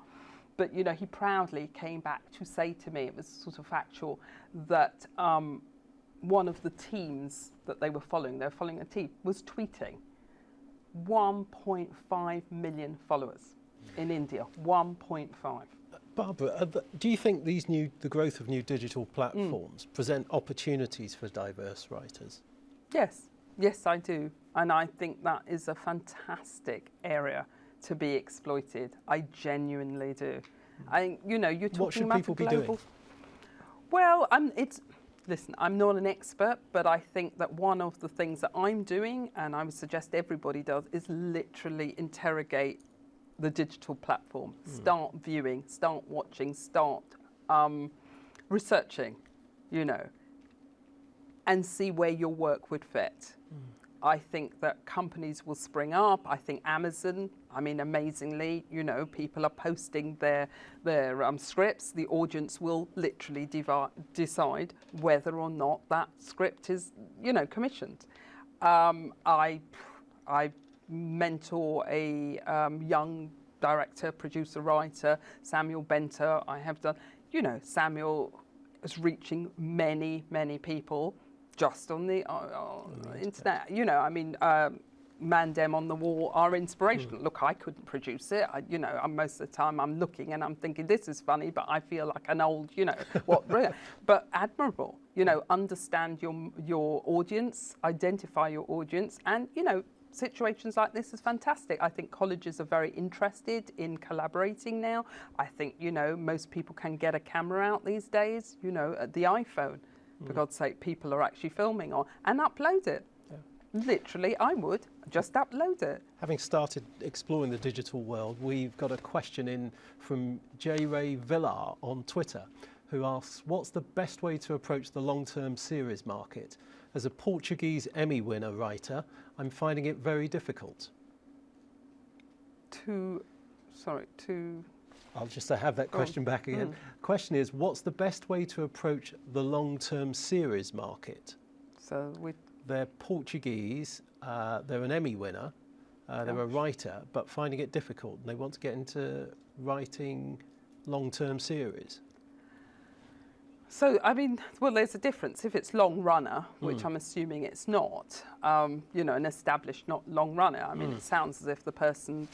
But, you know, he proudly came back to say to me, it was sort of factual, that one of the teams that they were following a team, was tweeting. 1.5 million followers in India. 1.5. Barbara, do you think the growth of new digital platforms present opportunities for diverse writers? Yes, I do. And I think that is a fantastic area to be exploited. I genuinely do. You know, you're talking about what should people be doing? Well, listen, I'm not an expert, but I think that one of the things that I'm doing, and I would suggest everybody does, is literally interrogate the digital platform. Start viewing, start watching, start researching, you know, and see where your work would fit. I think that companies will spring up. I think Amazon, I mean, amazingly, you know, people are posting their scripts. The audience will literally decide whether or not that script is, you know, commissioned. I mentor a young director, producer, writer, Samuel Benter. I have done, you know, Samuel is reaching many, many people just on the internet. You know, I mean, Mandem on the wall are inspirational. Look, I couldn't produce it. Most of the time I'm looking and I'm thinking, this is funny, but I feel like an old, but admirable. Understand your audience, identify your audience, and, situations like this is fantastic. I think colleges are very interested in collaborating now. I think, most people can get a camera out these days, the iPhone, for God's sake, people are actually filming on and upload it. Literally, I would just upload it. Having started exploring the digital world, we've got a question in from J. Ray Villar on Twitter, who asks, what's the best way to approach the long-term series market? As a Portuguese Emmy winner writer, I'm finding it very difficult. I'll just have that question back again. Question is, what's the best way to approach the long-term series market? They're Portuguese, they're an Emmy winner, they're a writer, but finding it difficult, and they want to get into writing long-term series. There's a difference. If it's long runner, which I'm assuming it's not, an established not long runner. It sounds as if the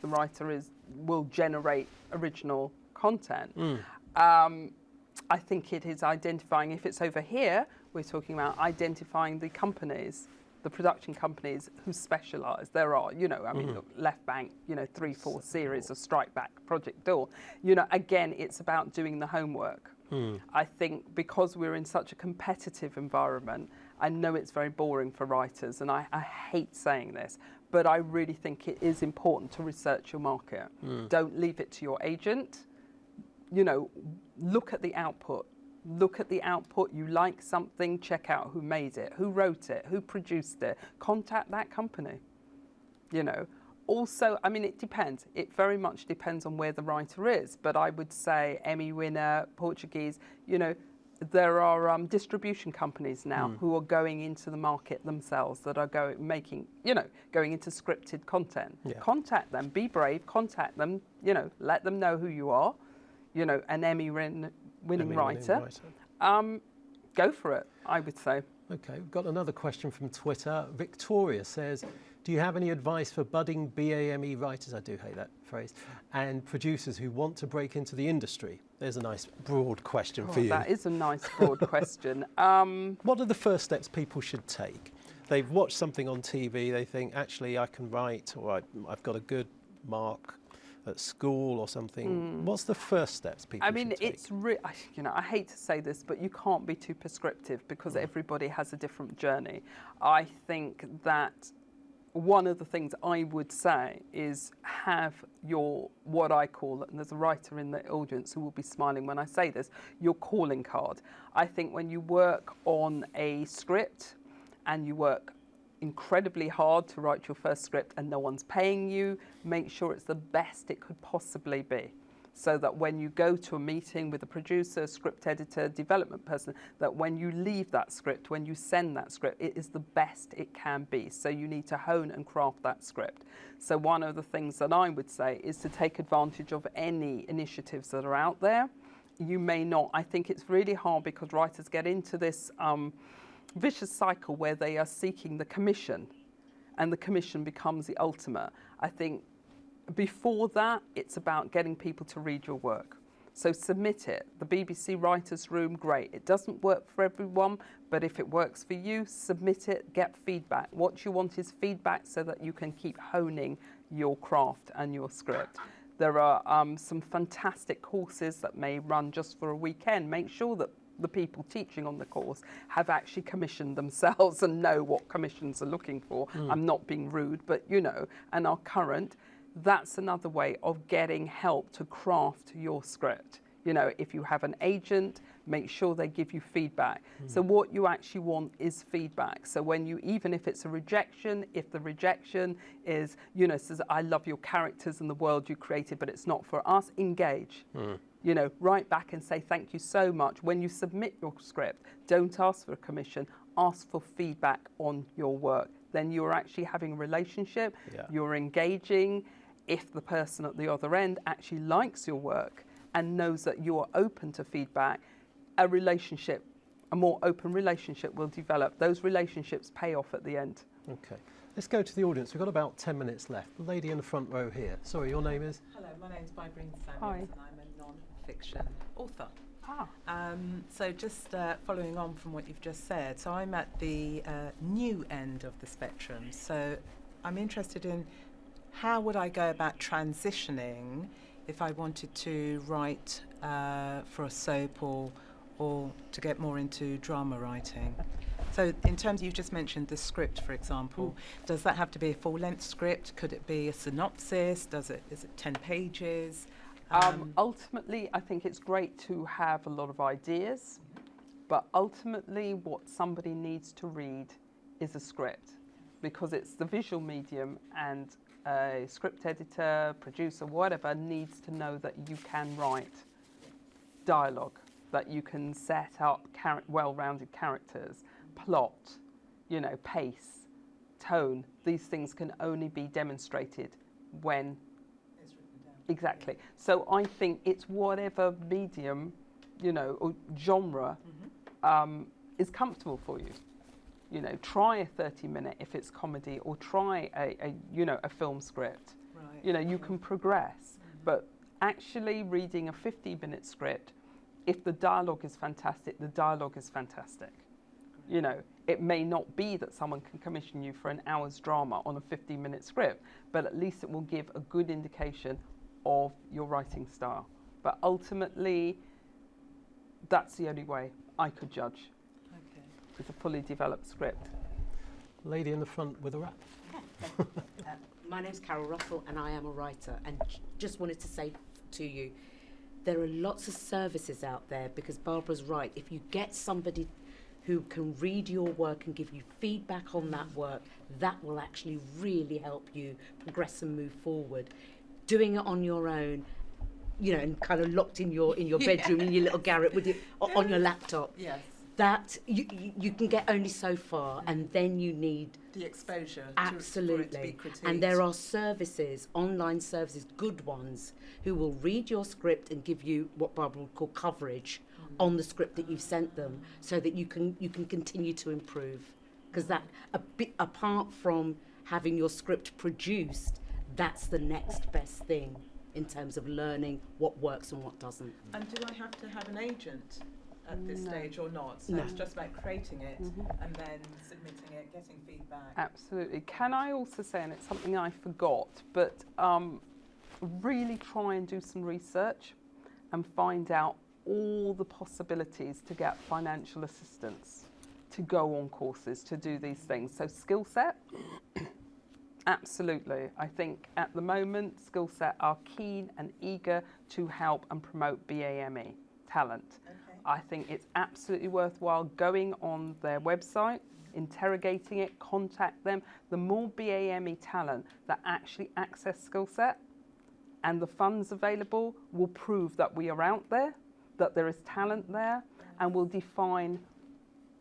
writer will generate original content. I think it is identifying, if it's over here, we're talking about identifying the companies, the production companies who specialise. There are, look, Left Bank, 3-4 series of Strike Back, Project Door. Again, it's about doing the homework. I think because we're in such a competitive environment, I know it's very boring for writers, and I hate saying this, but I really think it is important to research your market. Don't leave it to your agent. Look at the output. Look at the output. You like something, check out who made it, who wrote it, who produced it. Contact that company. Also, it depends. It very much depends on where the writer is. But I would say Emmy winner, Portuguese, there are distribution companies now who are going into the market themselves, that are going into scripted content. Yeah. Contact them, be brave, contact them, let them know who you are, an Emmy winning writer. Go for it, I would say. Okay, we've got another question from Twitter. Victoria says, do you have any advice for budding BAME writers, I do hate that phrase, and producers who want to break into the industry? There's a nice broad question for you. That is a nice broad question. What are the first steps people should take? They've watched something on TV, they think, actually, I can write, or I've got a good mark at school or something. What's the first steps people should take? I hate to say this, but you can't be too prescriptive, because everybody has a different journey. I think that one of the things I would say is have your, what I call, and there's a writer in the audience who will be smiling when I say this, your calling card. I think when you work on a script and you work incredibly hard to write your first script and no one's paying you, make sure it's the best it could possibly be. So that when you go to a meeting with a producer, script editor, development person, that when you leave that script, when you send that script, it is the best it can be. So you need to hone and craft that script. So one of the things that I would say is to take advantage of any initiatives that are out there. You may not, I think it's really hard because writers get into this vicious cycle where they are seeking the commission, and the commission becomes the ultimate. I think before that, it's about getting people to read your work. So submit it. The BBC Writers' Room, great. It doesn't work for everyone, but if it works for you, submit it, get feedback. What you want is feedback so that you can keep honing your craft and your script. There are some fantastic courses that may run just for a weekend. Make sure that the people teaching on the course have actually commissioned themselves and know what commissions are looking for. I'm not being rude, but and are current. That's another way of getting help to craft your script. If you have an agent, make sure they give you feedback. So what you actually want is feedback. So when even if it's a rejection, if the rejection is, says, I love your characters and the world you created, but it's not for us, engage. Write back and say, thank you so much. When you submit your script, don't ask for a commission, ask for feedback on your work. Then you're actually having a relationship, you're engaging. If the person at the other end actually likes your work and knows that you are open to feedback, a more open relationship will develop. Those relationships pay off at the end. Okay. Let's go to the audience. We've got about 10 minutes left. The lady in the front row here. Sorry, your name is? Hello, my name's BARBARA Samuels Hi. and I'm a non-fiction author. Ah. So just following on from what you've just said, so I'm at the new end of the spectrum. So I'm interested in how would I go about transitioning if I wanted to write for a soap or to get more into drama writing. So in terms, you've just mentioned the script, for example. Does that have to be a full-length script? Could it be a synopsis? Is it 10 pages? Ultimately, I think it's great to have a lot of ideas, but ultimately what somebody needs to read is a script, because it's the visual medium, and a script editor, producer, whatever, needs to know that you can write dialogue, that you can set up well-rounded characters, plot, pace, tone. These things can only be demonstrated when It's written down. exactly. So I think it's whatever medium, or genre is comfortable for you. Try a 30-minute if it's comedy, or try a film script. Right. You can progress. But actually reading a 50-minute script, if the dialogue is fantastic, the dialogue is fantastic. It may not be that someone can commission you for an hour's drama on a 50-minute script, but at least it will give a good indication of your writing style. But ultimately, that's the only way I could judge. Okay. It's a fully developed script. Lady in the front with a wrap. My name's Carol Russell and I am a writer, and just wanted to say to you, there are lots of services out there, because Barbara's right. If you get somebody who can read your work and give you feedback on that work, that will actually really help you progress and move forward. Doing it on your own, and kind of locked in your bedroom, in your little garret with on your laptop, Yes. that you can get only so far, and then you need The exposure for it to absolutely. be critiqued. And there are services, online services, good ones, who will read your script and give you what Barbara would call coverage on the script that you've sent them, so that you can continue to improve. Because that, a bit apart from having your script produced, that's the next best thing in terms of learning what works and what doesn't. And do I have to have an agent at this No. stage or not? So No. it's just about creating it and then submitting it, getting feedback. Absolutely. Can I also say, and it's something I forgot, but really try and do some research and find out all the possibilities to get financial assistance, to go on courses, to do these things. So Skillset, absolutely. I think at the moment Skillset are keen and eager to help and promote BAME talent. Okay. I think it's absolutely worthwhile going on their website, interrogating it, contact them. The more BAME talent that actually access Skillset and the funds available will prove that we are out there, that there is talent there, and will define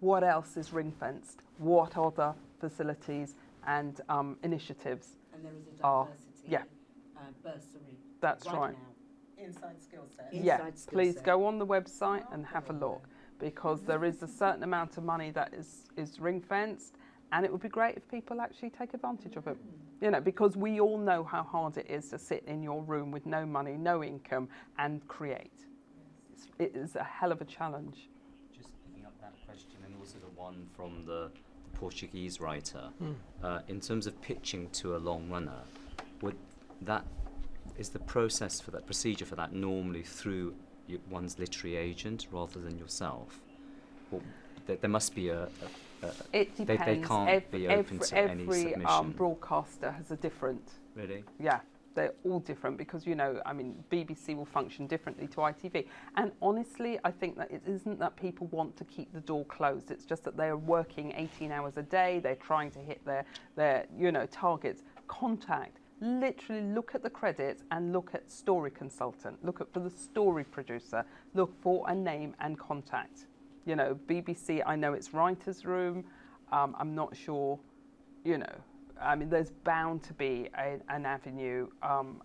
what else is ring-fenced, what other facilities and initiatives. And there is a yeah. bursary. That's right. Inside Skillset. Inside Yeah, Skillset. please go on the website and have a look, because there is a certain amount of money that is ring-fenced, and it would be great if people actually take advantage of it. Because we all know how hard it is to sit in your room with no money, no income, and create. It is a hell of a challenge. Just picking up that question, and also the one from the Portuguese writer, in terms of pitching to a long runner, is the process for that, procedure for that, normally through one's literary agent rather than yourself? Well, there must be It depends. They can't be open to any submission. Every broadcaster has a different. Really? Yeah, they're all different, because BBC will function differently to ITV. And honestly, I think that it isn't that people want to keep the door closed. It's just that they're working 18 hours a day. They're trying to hit their targets. Contact. Literally look at the credits and look at story consultant. Look for the story producer. Look for a name and contact. BBC, I know it's writer's room. I'm not sure, there's bound to be an avenue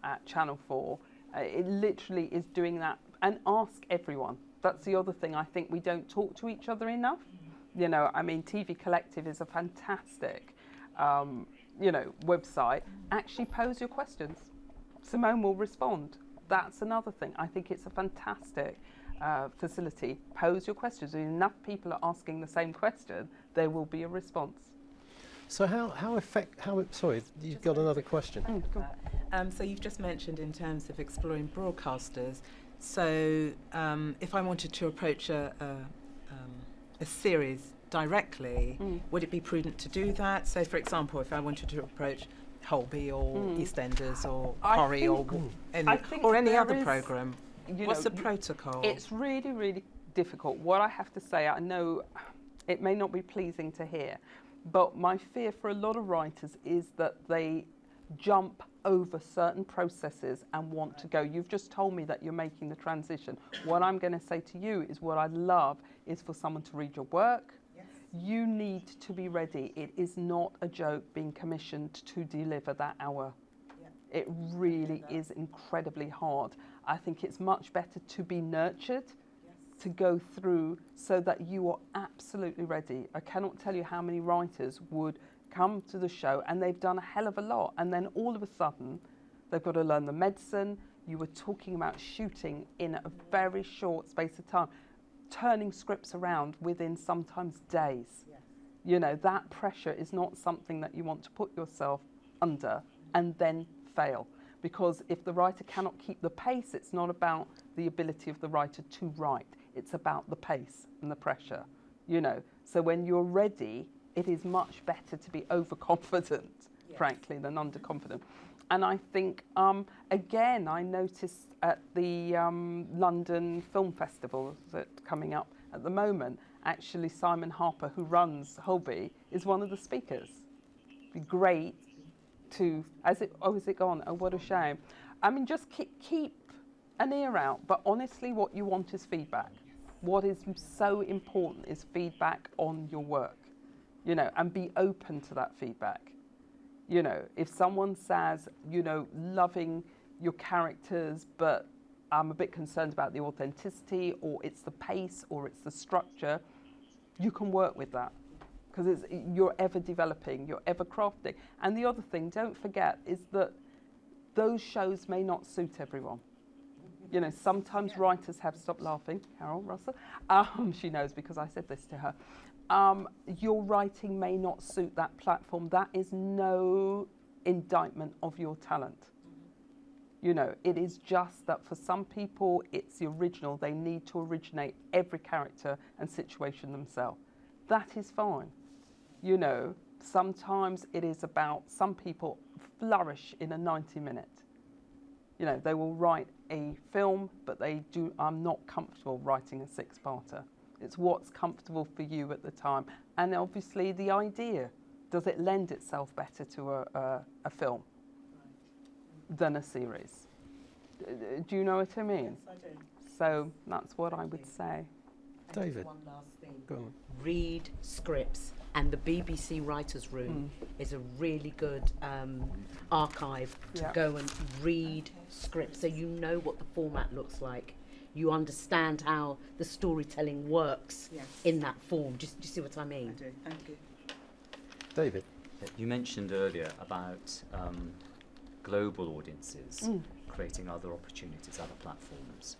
at Channel 4. It literally is doing that. And ask everyone. That's the other thing. I think we don't talk to each other enough. TV Collective is a fantastic website, actually pose your questions. Simone will respond. That's another thing. I think it's a fantastic facility. Pose your questions. If enough people are asking the same question, there will be a response. So sorry, you've got another question. So you've just mentioned in terms of exploring broadcasters. So if I wanted to approach a series directly, would it be prudent to do that? So, for example, if I wanted to approach Holby or EastEnders or Corrie or any other programme, what's the protocol? It's really, really difficult. What I have to say, I know it may not be pleasing to hear, but my fear for a lot of writers is that they jump over certain processes and want to go. You've just told me that you're making the transition. What I'm going to say to you is what I'd love is for someone to read your work. Yes. You need to be ready. It is not a joke being commissioned to deliver that hour. Yeah. It really is incredibly hard. I think it's much better to be nurtured, to go through so that you are absolutely ready. I cannot tell you how many writers would come to the show and they've done a hell of a lot, and then all of a sudden they've got to learn the medicine. You were talking about shooting in a very short space of time, turning scripts around within sometimes days. Yes. That pressure is not something that you want to put yourself under and then fail, because if the writer cannot keep the pace, it's not about the ability of the writer to write, it's about the pace and the pressure. So when you're ready, it is much better to be overconfident, frankly, than underconfident. And I think, again, I noticed at the London Film Festival that's coming up at the moment, actually Simon Harper, who runs Holby, is one of the speakers. It'd be great to, is it gone? Oh, what a shame. I mean, just keep an ear out, but honestly, what you want is feedback. What is so important is feedback on your work. And be open to that feedback. If someone says, loving your characters, but I'm a bit concerned about the authenticity, or it's the pace, or it's the structure, you can work with that. Because you're ever developing, you're ever crafting. And the other thing, don't forget, is that those shows may not suit everyone. Sometimes writers have, stop laughing, Carol Russell, she knows because I said this to her. Your writing may not suit that platform. That is no indictment of your talent. It is just that for some people, it's the original. They need to originate every character and situation themselves. That is fine. Sometimes it is about some people flourish in a 90-minute. They will write a film, but I'm not comfortable writing a 6-parter. It's what's comfortable for you at the time. And obviously the idea, does it lend itself better to a film than a series? Do you know what I mean? Yes, I do. So that's what I would say. David. One last thing. Go on. Read scripts. And the BBC Writers' Room is a really good archive to go and read scripts, so you know what the format looks like. You understand how the storytelling works in that form. Do you see what I mean? I do. Thank you. David. You mentioned earlier about global audiences creating other opportunities, other platforms.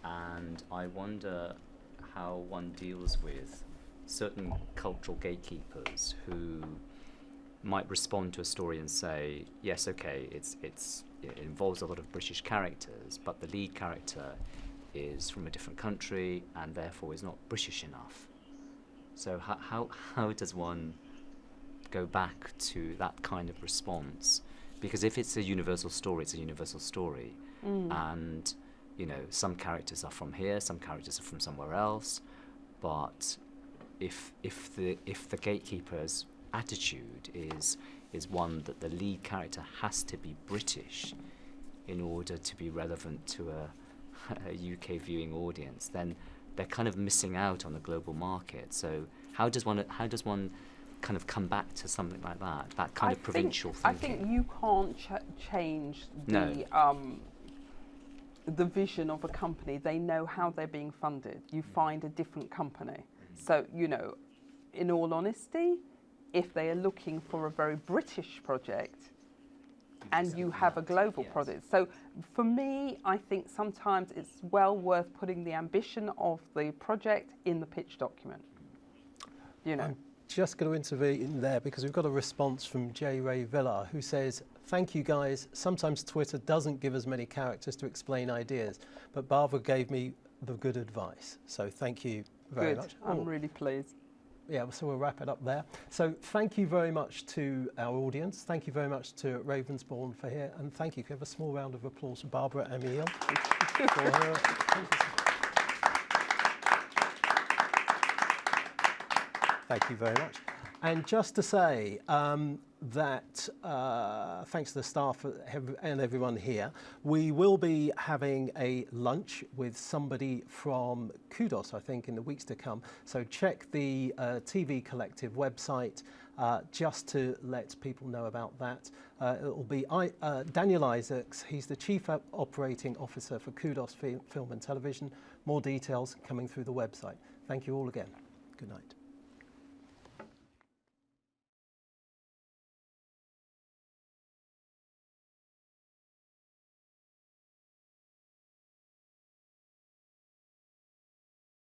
And I wonder how one deals with certain cultural gatekeepers who might respond to a story and say, yes, okay, it involves a lot of British characters, but the lead character is from a different country and therefore is not British enough. So how does one go back to that kind of response? Because if it's a universal story, it's a universal story. And, some characters are from here, some characters are from somewhere else, but if the gatekeeper's attitude is one that the lead character has to be British in order to be relevant to a UK viewing audience, then they're kind of missing out on the global market. So how does one kind of come back to something like that kind of provincial thinking? I think you can't change the vision of a company. They know how they're being funded. You find a different company. So, in all honesty, if they are looking for a very British project and you have a global Yes. project. So for me, I think sometimes it's well worth putting the ambition of the project in the pitch document. You know. I'm just going to intervene there because we've got a response from J. Ray Villar who says, thank you guys. Sometimes Twitter doesn't give us many characters to explain ideas, but Barbara gave me the good advice. So thank you very much. I'm really pleased. Yeah, so we'll wrap it up there. So thank you very much to our audience. Thank you very much to Ravensbourne for here. And thank you. Can we have a small round of applause for Barbara Emile for her. Thank you very much. And just to say that thanks to the staff and everyone here, we will be having a lunch with somebody from Kudos, I think, in the weeks to come. So check the TV Collective website just to let people know about that. It will be Daniel Isaacs. He's the Chief Operating Officer for Kudos Film and Television. More details coming through the website. Thank you all again. Good night.